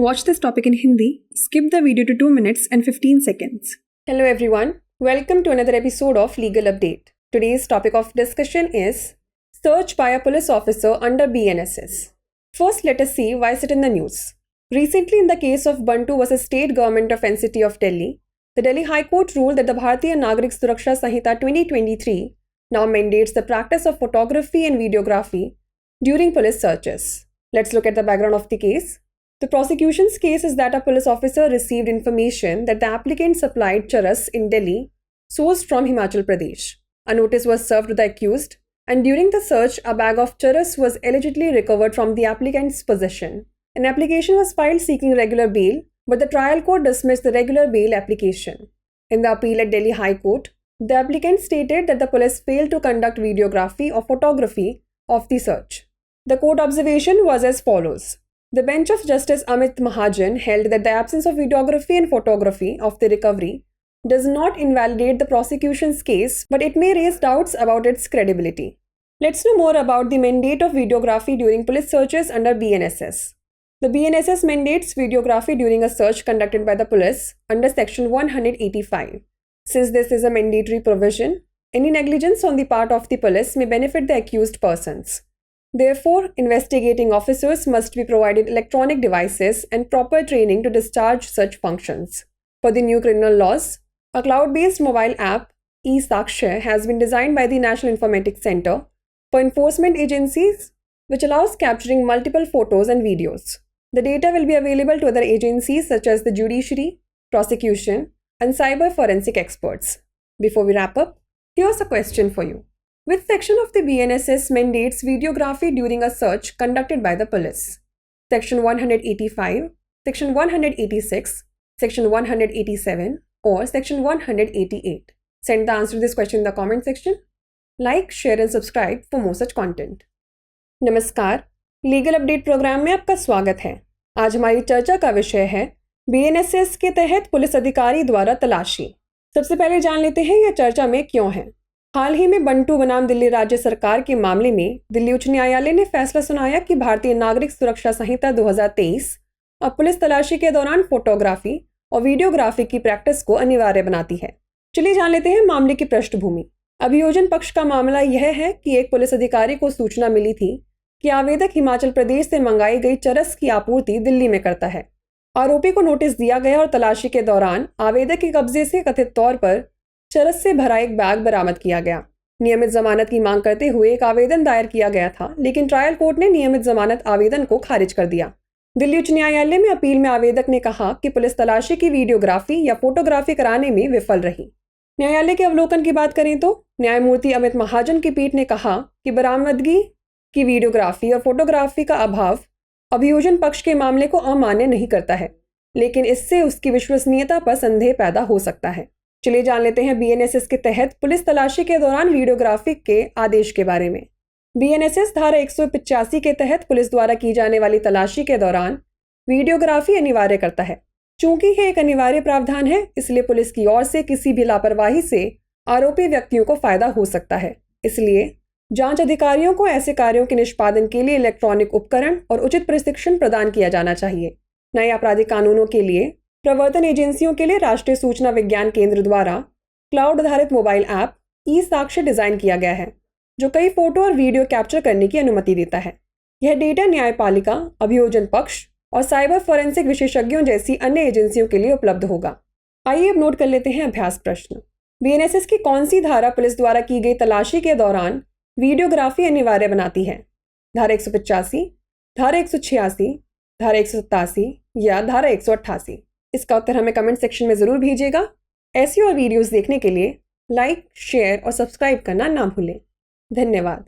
watch this topic in Hindi, skip the video to 2 minutes and 15 seconds. Hello everyone, welcome to another episode of Legal Update. Today's topic of discussion is search by a police officer under BNSS. First, let us see why is it in the news. Recently, in the case of Bantu vs. State Government of NCT of Delhi, the Delhi High Court ruled that the Bharatiya Nagarik Suraksha Sanhita 2023 now mandates the practice of photography and videography during police searches. Let's look at the background of the case. The prosecution's case is that a police officer received information that the applicant supplied charas in Delhi sourced from Himachal Pradesh. A notice was served to the accused, and during the search, a bag of charas was allegedly recovered from the applicant's possession. An application was filed seeking regular bail, but the trial court dismissed the regular bail application. In the appeal at Delhi High Court, the applicant stated that the police failed to conduct videography or photography of the search. The court observation was as follows. The bench of Justice Amit Mahajan held that the absence of videography and photography of the recovery does not invalidate the prosecution's case, but it may raise doubts about its credibility. Let's know more about the mandate of videography during police searches under BNSS. The BNSS mandates videography during a search conducted by the police under Section 185. Since this is a mandatory provision, any negligence on the part of the police may benefit the accused persons. Therefore, investigating officers must be provided electronic devices and proper training to discharge such functions. For the new criminal laws, a cloud-based mobile app, eSakshya, has been designed by the National Informatics Center for enforcement agencies, which allows capturing multiple photos and videos. The data will be available to other agencies such as the judiciary, prosecution, and cyber forensic experts. Before we wrap up, here's a question for you. Which section of the BNSS mandates videography during a search conducted by the police? Section 185, Section 186, Section 187, or Section 188? Send the answer to this question in the comment section. Like, share and subscribe for more such content. नमस्कार, legal update programme में आपका स्वागत है। आज हमारी चर्चा का विषय है BNSS के तहत पुलिस अधिकारी द्वारा तलाशी। सबसे पहले जान लेते हैं यह चर्चा में क्यों है। हाल ही में बंटू बनाम दिल्ली राज्य सरकार के मामले में दिल्ली उच्च न्यायालय ने फैसला सुनाया कि भारतीय नागरिक सुरक्षा संहिता 2023 अब पुलिस तलाशी के दौरान फोटोग्राफी और वीडियोग्राफी की प्रैक्टिस को अनिवार्य बनाती है। चलिए जान लेते हैं मामले की पृष्ठभूमि। अभियोजन पक्ष का मामला यह है कि एक पुलिस अधिकारी को सूचना मिली थी कि आवेदक हिमाचल प्रदेश से मंगाई गई चरस की आपूर्ति दिल्ली में करता है। आरोपी को नोटिस दिया गया और तलाशी के दौरान आवेदक के कब्जे से कथित तौर पर चरस से भरा एक बैग बरामद किया गया। नियमित जमानत की मांग करते हुए एक आवेदन दायर किया गया था, लेकिन ट्रायल कोर्ट ने नियमित जमानत आवेदन को खारिज कर दिया। दिल्ली उच्च न्यायालय में अपील में आवेदक ने कहा कि पुलिस तलाशी की वीडियोग्राफी या फोटोग्राफी कराने में विफल रही। न्यायालय के अवलोकन की बात करें तो न्यायमूर्ति अमित महाजन की पीठ ने कहा कि बरामदगी की वीडियोग्राफी और फोटोग्राफी का अभाव अभियोजन पक्ष के मामले को अमान्य नहीं करता है, लेकिन इससे उसकी विश्वसनीयता पर संदेह पैदा हो सकता है। चलिए जान लेते हैं BNSS के तहत पुलिस तलाशी के दौरान वीडियोग्राफी के आदेश के बारे में। BNSS धारा 185 के तहत पुलिस द्वारा की जाने वाली तलाशी के दौरान वीडियोग्राफी अनिवार्य करता है। चूंकि यह एक अनिवार्य प्रावधान है, इसलिए पुलिस की ओर से किसी भी लापरवाही से आरोपी व्यक्तियों को फायदा हो सकता है। इसलिए जांच अधिकारियों को ऐसे कार्यों के निष्पादन के लिए इलेक्ट्रॉनिक उपकरण और उचित प्रशिक्षण प्रदान किया जाना चाहिए। नए आपराधिक कानूनों के लिए प्रवर्तन एजेंसियों के लिए राष्ट्रीय सूचना विज्ञान केंद्र द्वारा क्लाउड आधारित मोबाइल ऐप eSakshya डिजाइन किया गया है, जो कई फोटो और वीडियो कैप्चर करने की अनुमति देता है। यह डेटा न्यायपालिका, अभियोजन पक्ष और साइबर फोरेंसिक विशेषज्ञों जैसी अन्य एजेंसियों के लिए उपलब्ध होगा। आइए अब नोट कर लेते हैं अभ्यास प्रश्न। BNSS की कौन सी धारा पुलिस द्वारा की गई तलाशी के दौरान वीडियोग्राफी अनिवार्य बनाती है? धारा 185, धारा 186, धारा 187 या धारा 188? इसका उत्तर हमें कमेंट सेक्शन में ज़रूर भेजिएगा। ऐसी और वीडियोस देखने के लिए लाइक, शेयर और सब्सक्राइब करना ना भूलें। धन्यवाद।